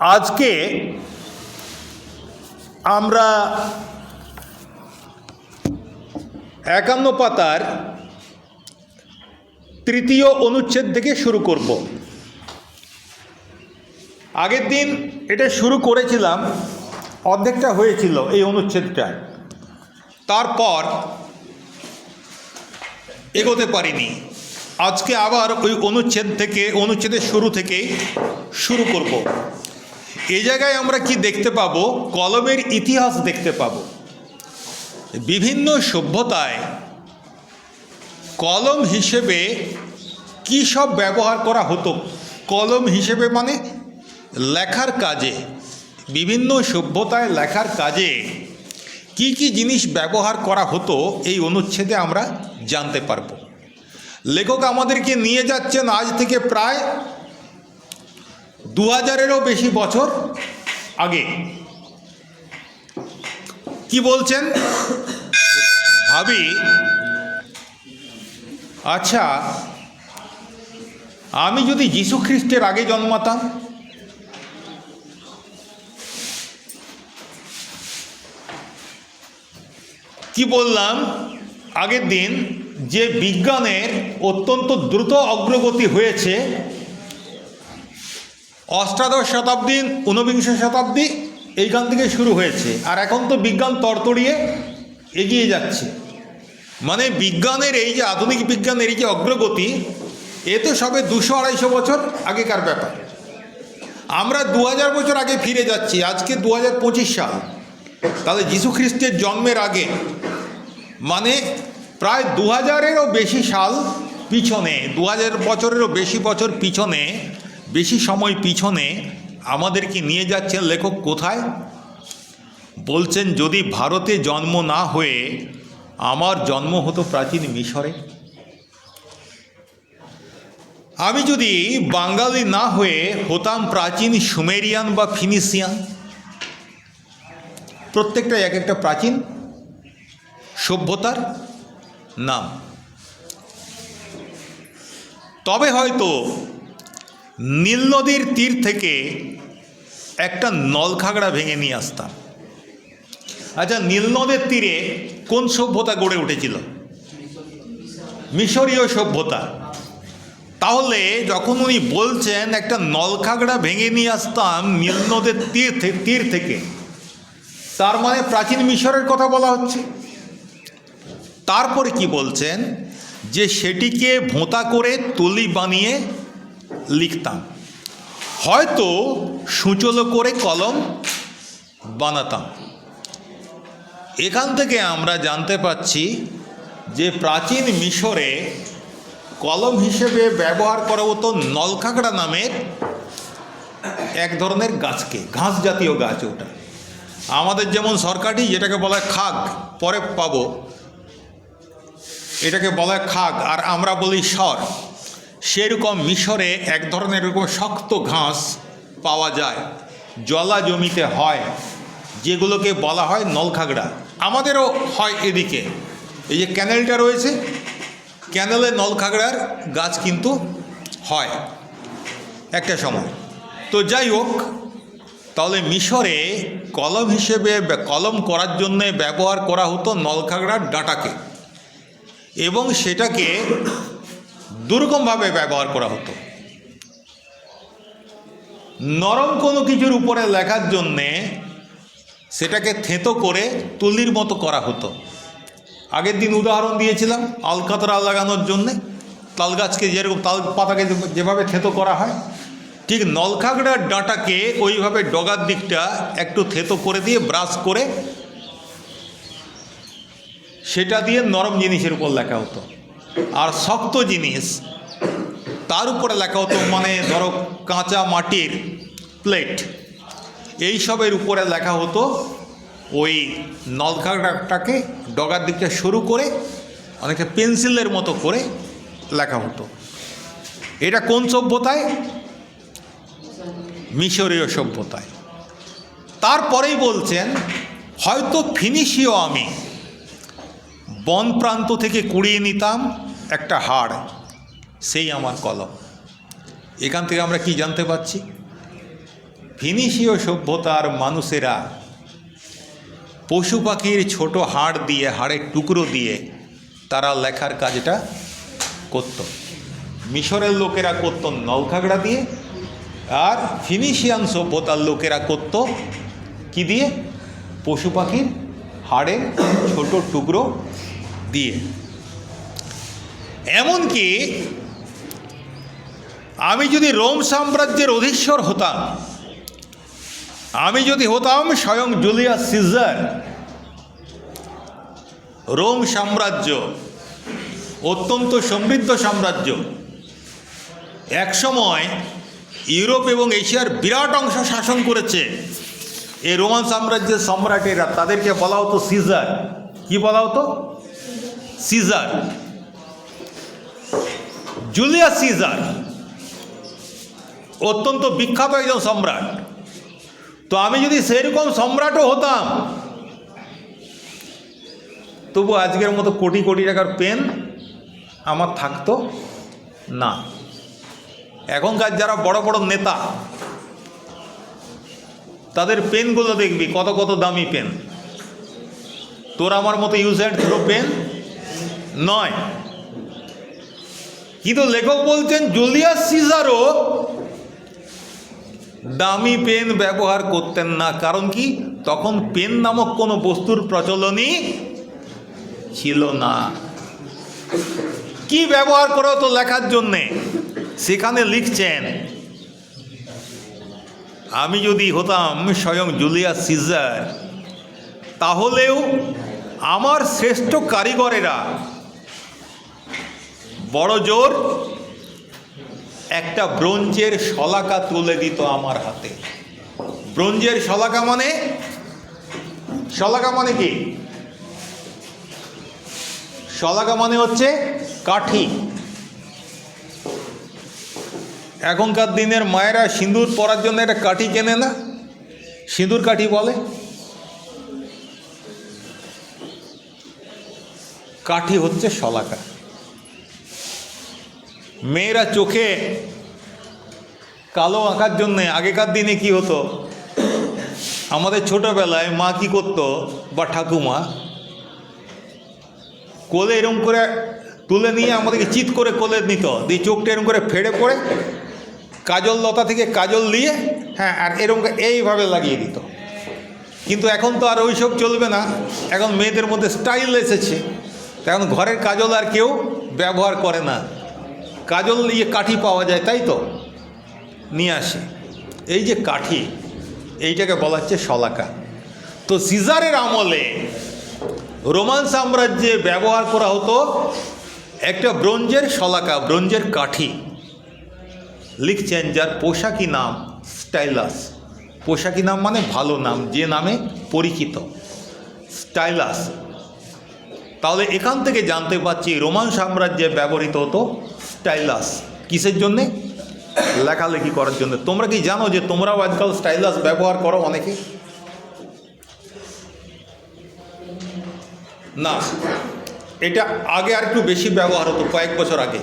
আজকে আমরা ৫১ পাতার তৃতীয় অনুচ্ছেদ থেকে শুরু করব। আগের দিন এটা শুরু করেছিলাম, অর্ধেকটা হয়েছিল এই অনুচ্ছেদটা, তারপর এগোতে পারিনি। আজকে আবার ওই অনুচ্ছেদের শুরু থেকে শুরু করব। এই জায়গায় আমরা কি দেখতে পাবো? কলমের ইতিহাস দেখতে পাবো। বিভিন্ন সভ্যতায় কলম হিসেবে কী সব ব্যবহার করা হতো। কলম হিসেবে মানে লেখার কাজে, বিভিন্ন সভ্যতায় লেখার কাজে কি কি জিনিস ব্যবহার করা হতো এই অনুচ্ছেদে আমরা জানতে পারব। লেখক আমাদেরকে নিয়ে যাচ্ছেন আজ থেকে প্রায় 2000-এরও বেশি বছর আগে। কি বলছেন ভাবি, আচ্ছা আমি যদি যীশু খ্রিস্টের আগে জন্মাতাম, কি বললাম আগের দিন যে বিজ্ঞানের অত্যন্ত দ্রুত অগ্রগতি হয়েছে অষ্টাদশ শতাব্দী, ঊনবিংশ শতাব্দী এইখান থেকে শুরু হয়েছে, আর এখন তো বিজ্ঞান তরতরিয়ে এগিয়ে যাচ্ছে। মানে বিজ্ঞানের এই যে আধুনিক বিজ্ঞানের এই যে অগ্রগতি, এ তো সবে 200-250 বছর আগেকার ব্যাপার। আমরা 2000 বছর আগে ফিরে যাচ্ছি। আজকে 2025 সাল, তাহলে যীশু খ্রিস্টের জন্মের আগে, মানে প্রায় 2000-এরও বেশি সাল পিছনে, 2000 বছরেরও বেশি বছর পিছনে, বেশি সময় পিছনে আমাদেরকে নিয়ে যাচ্ছেন লেখক। কোথায়? বলছেন যদি ভারতে জন্ম না হয়ে আমার জন্ম হতো প্রাচীন মিশরে, আমি যদি বাঙালি না হয়ে হতাম প্রাচীন সুমেরিয়ান বা ফিনিশিয়ান, প্রত্যেকটা এক একটা প্রাচীন সভ্যতার নাম। তবে হয়তো নীল নদীর তীর থেকে একটা নলখাগড়া ভেঙে নিয়ে আসতাম। আচ্ছা, নীল নদের তীরে কোন সভ্যতা গড়ে উঠেছিল? মিশরীয় সভ্যতা। তাহলে যখন উনি বলছেন একটা নলখাগড়া ভেঙে নিয়ে আসতাম নীল নদের তীর থেকে, তার মানে প্রাচীন মিশরের কথা বলা হচ্ছে। তারপরে কি বলছেন? যে সেটিকে ভোঁতা করে তুলি বানিয়ে লিখতাম, হয়তো সূচলো করে কলম বানাতাম। এখান থেকে আমরা জানতে পাচ্ছি যে প্রাচীন মিশরে কলম হিসেবে ব্যবহার করা হতো নলখাগড়া নামের এক ধরনের গাছকে, ঘাস জাতীয় গাছ। ওটা আমাদের যেমন সরকারি, যেটাকে বলা হয় খাগ, পরে পাবো, এটাকে বলা হয় খাগ, আর আমরা বলি সর। সেরকম মিশরে এক ধরনের এরকম শক্ত ঘাস পাওয়া যায়, জলা জমিতে হয়, যেগুলোকে বলা হয় নলখাগড়া। আমাদেরও হয় এদিকে, এই যে ক্যানেলটা রয়েছে, ক্যানেলে নলখাগড়ার গাছ কিন্তু হয় একটা সময়। তো যাই হোক, তাহলে মিশরে কলম হিসেবে কলম করার জন্য ব্যবহার করা হতো নলখাগড়ার ডাঁটাকে, এবং সেটাকে দুরকমভাবে ব্যবহার করা হতো। নরম কোনো কিছুর উপরে লেখার জন্যে সেটাকে থেঁতো করে তুলির মতো করা হতো। আগের দিন উদাহরণ দিয়েছিলাম আলকাতরা লাগানোর জন্যে, তাল গাছকে যেরকম তাল পাতাকে যেভাবে থেঁতো করা হয়, ঠিক নলখাগড়ার ডাঁটাকে ওইভাবে ডগার দিকটা একটু থেঁতো করে দিয়ে ব্রাশ করে সেটা দিয়ে নরম জিনিসের উপর লেখা হতো। আর শক্ত জিনিস তার উপরে লেখা হতো, মানে ধরো কাঁচা মাটির প্লেট, এইসবের উপরে লেখা হতো ওই নলখাগড়াটাকে ডগার দিকটা শুরু করে অনেকটা পেন্সিলের মতো করে লেখা হতো। এটা কোন সভ্যতায়? মিশরীয় সভ্যতায়। তারপরেই বলছেন হয়তো ফিনিশীয় আমি বন প্রান্ত থেকে কুড়িয়ে নিতাম একটা হাড়, সেই আমার কলম। এখান থেকে আমরা কি জানতে পারছি? ফিনিশীয় সভ্যতার মানুষেরা পশু পাখির ছোট হাড় দিয়ে, হাড়ের টুকরো দিয়ে তারা লেখার কাজটা করত। মিশরের লোকেরা করত নলখাগড়া দিয়ে, আর ফিনিশিয়ান সভ্যতার লোকেরা করত কি দিয়ে? পশু পাখির হাড়ের ছোট টুকরো দিয়ে। এমনকি আমি যদি রোম সাম্রাজ্যের অধীশ্বর হতাম, আমি যদি হতাম স্বয়ং জুলিয়াস সিজার, রোম সাম্রাজ্য অত্যন্ত সমৃদ্ধ সাম্রাজ্য, একসময় ইউরোপ এবং এশিয়ার বিরাট অংশ শাসন করেছে এই রোমান সাম্রাজ্যের সম্রাটেরা, তাদেরকে বলা হতো সিজার। কি বলা হতো? সিজার। জুলিয়াস সিজার অত্যন্ত বিখ্যাত একজন সম্রাট। তো আমি যদি সেরকম সম্রাটও হতাম, তবু আজকের মতো কোটি কোটি টাকার পেন আমার থাকতো না। এখনকার যারা বড় বড় নেতা, তাদের পেনগুলো দেখবি কত কত দামি পেন। তোর আমার মতো ইউজ অ্যান্ড থ্রো পেন নয়। কিন্তু লেখক বলছেন জুলিয়াস সিজারও দামি পেন ব্যবহার করতেন না। কারণ কি? তখন পেন নামক কোনো বস্তুর প্রচলনই ছিল না। কি ব্যবহার করা হতো লেখার জন্যে? সেখানে লিখছেন, আমি যদি হতাম স্বয়ং জুলিয়াস সিজার, তাহলেও আমার শ্রেষ্ঠ কারিগরেরা বড় জোর একটা ব্রোঞ্জের শলাকা তুলে দিত আমার হাতে। ব্রোঞ্জের শলাকা মানে? শলাকা মানে কি? শলাকা মানে হচ্ছে কাঠি। এখনকার দিনের মায়েরা সিঁদুর পরার জন্য একটা কাঠি কেনে না? সিঁদুর কাঠি বলে। কাঠি হচ্ছে শলাকা। মেয়েরা চোখে কালো আঁকার জন্যে আগেকার দিনে কি হতো, আমাদের ছোটোবেলায় মা কি করতো, বা ঠাকুমা কোলে এরম করে তুলে নিয়ে আমাদেরকে চিৎ করে কোলে নিত, দিয়ে চোখটা এরম করে ফেড়ে পড়ে কাজল লতা থেকে কাজল দিয়ে, হ্যাঁ, আর এরকম এইভাবে লাগিয়ে দিত। কিন্তু এখন তো আর ওইসব চলবে না। এখন মেয়েদের মধ্যে স্টাইল এসেছে, এখন ঘরের কাজল আর কেউ ব্যবহার করে না। কাজল নিয়ে কাঠি পাওয়া যায়, তাই তো নিয়ে আসে। এই যে কাঠি, এইটাকে বলা হচ্ছে শলাকা। তো সিজারের আমলে রোমান সাম্রাজ্যে ব্যবহার করা হতো একটা ব্রোঞ্জের শলাকা, ব্রোঞ্জের কাঠি। লিখছেন যার পোশাকি নাম স্টাইলাস। পোশাকি নাম মানে ভালো নাম, যে নামে পরিচিত, স্টাইলাস। তাহলে এখান থেকে জানতে পারছি রোমান সাম্রাজ্যে ব্যবহৃত হতো স্টাইলাস। কিসের জন্যে? লেখালেখি করার জন্য। তোমরা কি জানো যে তোমরাও আজকাল স্টাইলাস ব্যবহার করো? অনেকে না। এটা আগে আর একটু বেশি ব্যবহার হতো, কয়েক বছর আগে।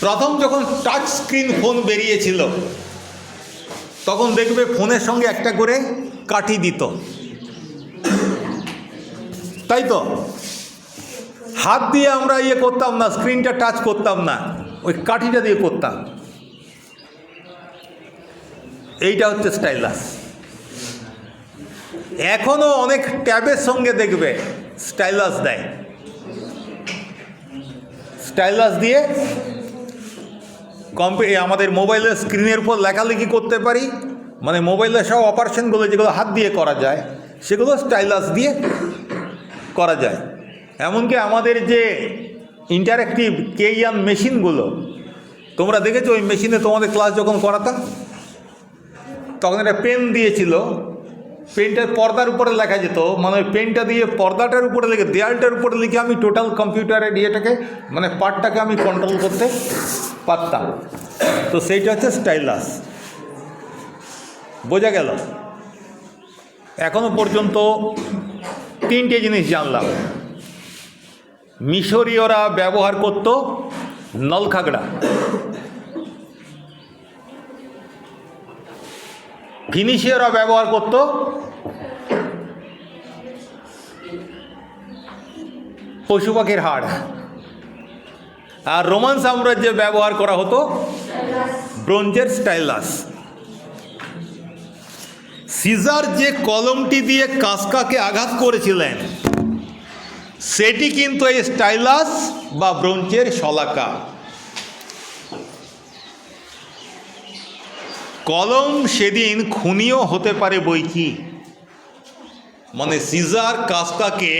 প্রথম যখন টাচ স্ক্রিন ফোন বেরিয়েছিল, তখন দেখবে ফোনের সঙ্গে একটা করে কাঠি দিত, তাই তো? হাত দিয়ে আমরা ইয়ে করতাম না, স্ক্রিনটা টাচ করতাম না, ওই কাঠিটা দিয়ে করতাম। এইটা হচ্ছে স্টাইলাস। এখনও অনেক ট্যাবের সঙ্গে দেখবে স্টাইলাস দেয়। স্টাইলাস দিয়ে আমাদের মোবাইলের স্ক্রিনের উপর লেখালেখি করতে পারি। মানে মোবাইলের সব অপারেশনগুলো যেগুলো হাত দিয়ে করা যায়, সেগুলো স্টাইলাস দিয়ে করা যায়। এমনকি আমাদের যে ইন্টারঅ্যাক্টিভ কেইয়ান মেশিনগুলো, তোমরা দেখেছো? ওই মেশিনে তোমাদের ক্লাস যখন করাতাম, তখন একটা পেন দিয়েছিল, পেনটার পর্দার উপরে লেখা যেত। মানে ওই পেনটা দিয়ে পর্দাটার উপরে লিখে, দেয়ালটার উপরে লিখে আমি টোটাল কম্পিউটারের ইয়েটাকে, মানে পার্টটাকে আমি কন্ট্রোল করতে পারতাম। তো সেইটা হচ্ছে স্টাইলাস। বোঝা গেল? এখনো পর্যন্ত তিনটে জিনিস জানলাম। মিশরীয়রা ব্যবহার করত নলখাগড়া, ফিনিশিয়াররা ব্যবহার করত পশু পাখির হাড়, আর রোমান সাম্রাজ্যে ব্যবহার করা হতো ব্রোঞ্জের স্টাইলাস। সিজার যে কলমটি দিয়ে কাসকাকে আঘাত করেছিলেন সেটি কিন্তু এই স্টাইলাস বা ব্রোঞ্জের শলাকা। কলম সেদিন খুনিও হতে পারে বই কি, মানে সিজার কাসকাকে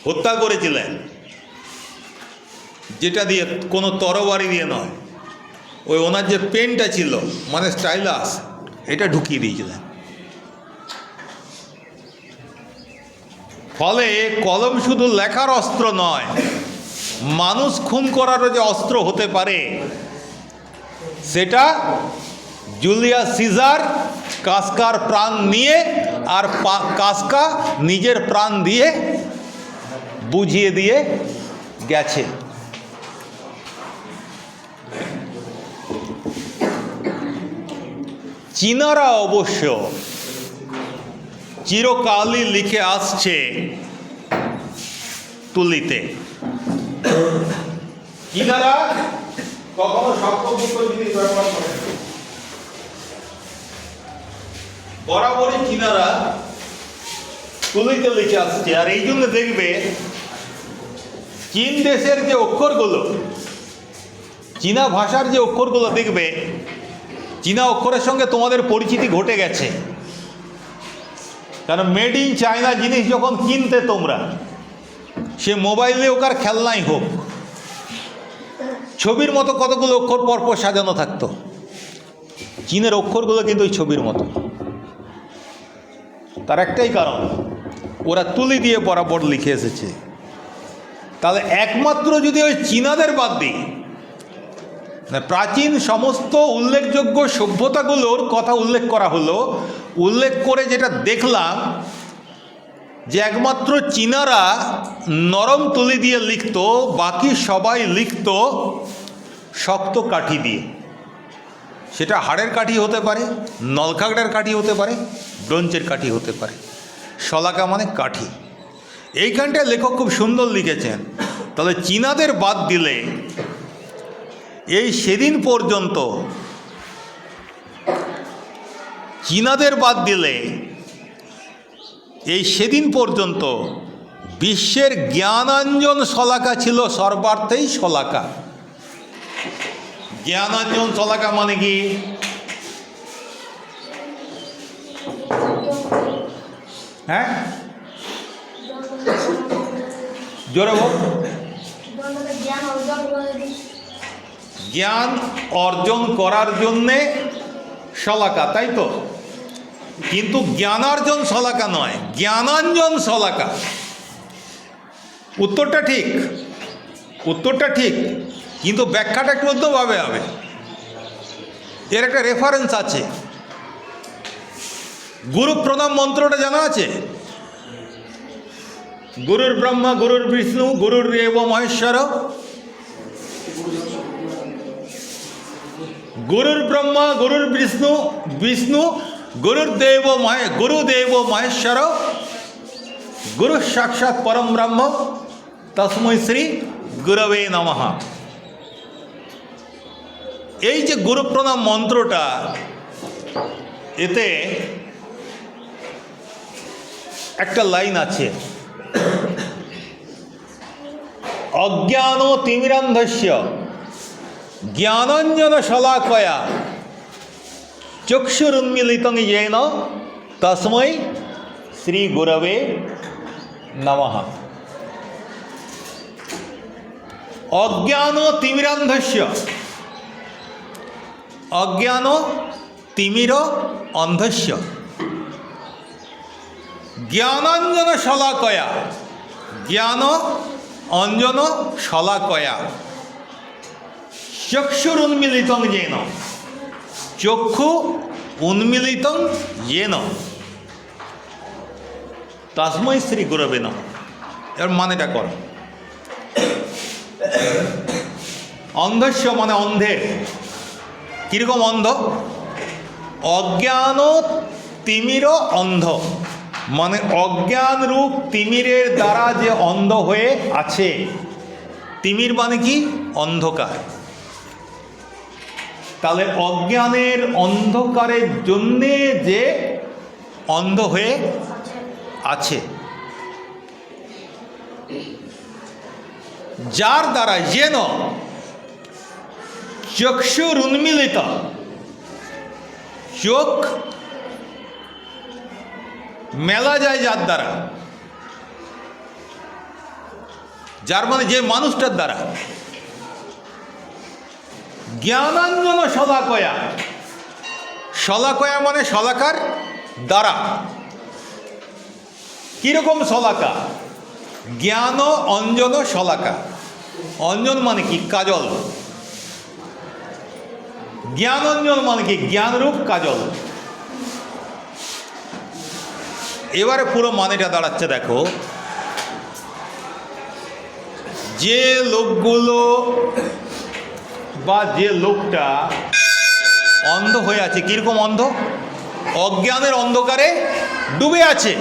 হত্যা করেছিলেন যেটা দিয়ে, কোনো তরবারি দিয়ে নয়, ওই ওনার যে পেনটা ছিল মানে স্টাইলাস, এটা ঢুকিয়ে দিয়েছিলেন। ফলে কলম শুধু লেখার অস্ত্র নয়, মানুষ খুন করারও যে অস্ত্র হতে পারে সেটা জুলিয়াস সিজার কাসকার প্রাণ নিয়ে আর কাসকা নিজের প্রাণ দিয়ে বুঝিয়ে দিয়ে গেছে। চীনারা অবশ্য চিরকালই লিখে আসছে তুলিতে। চীনারা কখনো শক্তপোক্ত জিনিস ব্যবহার করে না, বরাবরই চীনারা তুলিতে লিখে আসছে। আর এই জন্য দেখবে চীন দেশের যে অক্ষরগুলো, চীনা ভাষার যে অক্ষরগুলো দেখবে, চীনা অক্ষরের সঙ্গে তোমাদের পরিচিতি ঘটে গেছে। কারণ মেড ইন চায়না জিনিস যখন কিনতে তোমরা, সে মোবাইলে হোক আর খেলনাই হোক, ছবির মতো কতগুলো অক্ষর পরপর সাজানো থাকতো। চীনের অক্ষরগুলো কিন্তু ওই ছবির মতো। তার একটাই কারণ, ওরা তুলি দিয়ে বরাবর লিখে এসেছে। তাহলে একমাত্র যদি ওই চীনাদের বাদ দিই, প্রাচীন সমস্ত উল্লেখযোগ্য সভ্যতাগুলোর কথা উল্লেখ করা হলো, উল্লেখ করে যেটা দেখলাম যে একমাত্র চীনারা নরম তুলি দিয়ে লিখত, বাকি সবাই লিখত শক্ত কাঠি দিয়ে। সেটা হাড়ের কাঠি হতে পারে, নলখাগড়ার কাঠি হতে পারে, ব্রোঞ্জের কাঠি হতে পারে। শলাকা মানে কাঠি। এইখানটায় লেখক খুব সুন্দর লিখেছেন। তাহলে চীনাদের বাদ দিলে এই সেদিন পর্যন্ত, চীনাদের বাদ দিলে এই সেদিন পর্যন্ত বিশ্বের জ্ঞানাঞ্জন শলাকা ছিল সর্বার্থেই শলাকা। জ্ঞানাঞ্জন শলাকা মানে কি? হ্যাঁ, জোরে বল। জ্ঞান অর্জন করার জন্যে শলাকা, তাই তো? কিন্তু জ্ঞানার্জন শলাকা নয়, জ্ঞানাঞ্জন শলাকা। উত্তরটা ঠিক, উত্তরটা ঠিক, কিন্তু ব্যাখ্যাটা একটু অন্যভাবে হবে। এর একটা রেফারেন্স আছে। গুরু প্রণাম মন্ত্রটা জানা আছে? গুরুর ব্রহ্মা গুরুর বিষ্ণু গুরুর দেব মহেশ্বর। গুরুর ব্রহ্মা গুরুর বিষ্ণু বিষ্ণু গুরুদেব মহেশ্বর গুরু সাক্ষাৎ পরম ব্রহ্ম তস্मै শ্রী গুরবে নমঃ। এই যে গুরু প্রণাম মন্ত্রটা, এতে একটা লাইন আছে, অজ্ঞান তিমিরান্ধস্য জ্ঞানাঞ্জন শলাকয়া চক্ষুরুন্মিলিতং येन তস্मै শ্রী গুরবে নমঃ। অজ্ঞান তিমিরান্ধস্য, অজ্ঞান তিমির অন্ধস্য জ্ঞানাঞ্জন শলাকয়া, জ্ঞান অঞ্জন শলাকয়া চক্ষুরুন্মিলিতং येन, চক্ষু উন্মিলিতং येन তস্मै শ্রী গুরবে নমঃ। এর মানেটা করো। অন্ধস্য মানে অন্ধের। কীরকম অন্ধ? অজ্ঞান তিমির অন্ধ, মানে অজ্ঞান রূপ তিমিরের দ্বারা যে অন্ধ হয়ে আছে। তিমির মানে কি? অন্ধকার। তাহলে অজ্ঞানের অন্ধকারের জন্যে যে অন্ধ হয়ে আছে, যার দ্বারা যেন চক্ষুর উন্মিলিত, চোখ মেলা যায় যার দ্বারা, যার মানে যে মানুষটার দ্বারা, জ্ঞানাঞ্জন শলাকয়া, শলাকয়া মানে শলাকার দ্বারা। কিরকম শলাকা? জ্ঞান অঞ্জন শলাকা। অঞ্জন মানে কি? কাজল। জ্ঞানাঞ্জন মানে কি? জ্ঞানরূপ কাজল। এবারে পুরো মানেটা দাঁড়াচ্ছে দেখো, যে লোকগুলো বা যে লোকটা অন্ধ হয়ে আছে, কিরকম অন্ধ? অজ্ঞানের অন্ধকারে ডুবে আছে,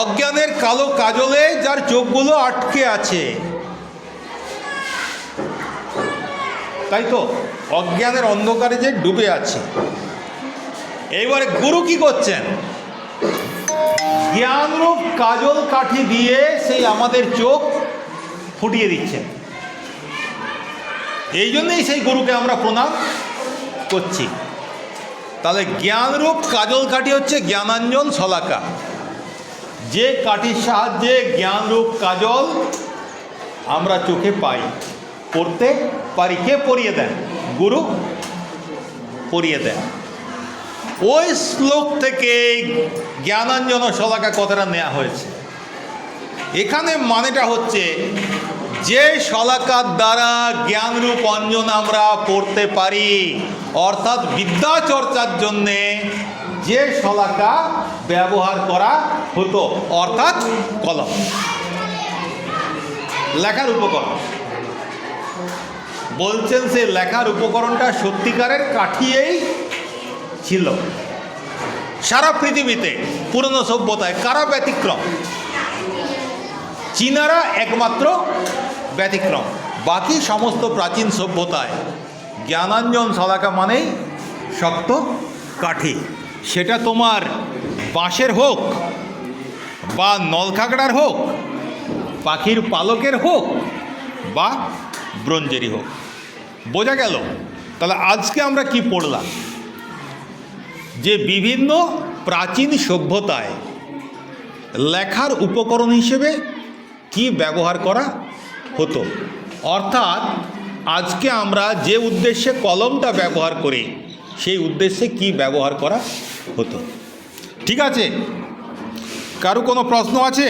অজ্ঞানের কালো কাজলে যার চোখগুলো আটকে আছে, তাই তো? অজ্ঞানের অন্ধকারে যে ডুবে আছে। এইবারে গুরু কি করছেন? জ্ঞানরূপ কাজল কাঠি দিয়ে সেই আমাদের চোখ ফুটিয়ে দিচ্ছেন। এই জন্যই সেই গুরুকে আমরা প্রণাম করছি। তাহলে জ্ঞানরূপ কাজল কাঠি হচ্ছে জ্ঞানাঞ্জন শলাকা, যে কাঠির সাহায্যে জ্ঞানরূপ কাজল আমরা চোখে পাই, পড়তে পারি। কে পরিয়ে দেন? গুরু পরিয়ে দেন। ওই শ্লোক থেকে জ্ঞানাঞ্জন শলাকা কথাটা নেওয়া হয়েছে। এখানে মানেটা হচ্ছে যে শলাকার দ্বারা জ্ঞানরূপ অঞ্জন আমরা পড়তে পারি, অর্থাৎ বিদ্যা চর্চার জন্যে যে শলাকা ব্যবহার করা হতো, অর্থাৎ কলম, লেখার উপকরণ। বলছেন সে লেখার উপকরণটা সত্যিকারের কাঠিয়েই ছিল। সারা পৃথিবীতে পুরনো সভ্যতায় কারা ব্যতিক্রম? চীনারা একমাত্র ব্যতিক্রম। বাকি সমস্ত প্রাচীন সভ্যতায় জ্ঞানাঞ্জন শলাকা মানেই শক্ত কাঠি। সেটা তোমার বাঁশের হোক, বা নলখাগড়ার হোক, পাখির পালকের হোক, বা ব্রোঞ্জেরই হোক। বোঝা গেল? তাহলে আজকে আমরা কি পড়লাম? যে বিভিন্ন প্রাচীন সভ্যতায় লেখার উপকরণ হিসেবে কি ব্যবহার করা হতো, অর্থাৎ আজকে আমরা যে উদ্দেশ্যে কলমটা ব্যবহার করি সেই উদ্দেশ্যে কি ব্যবহার করা হতো। ঠিক আছে? কারো কোনো প্রশ্ন আছে?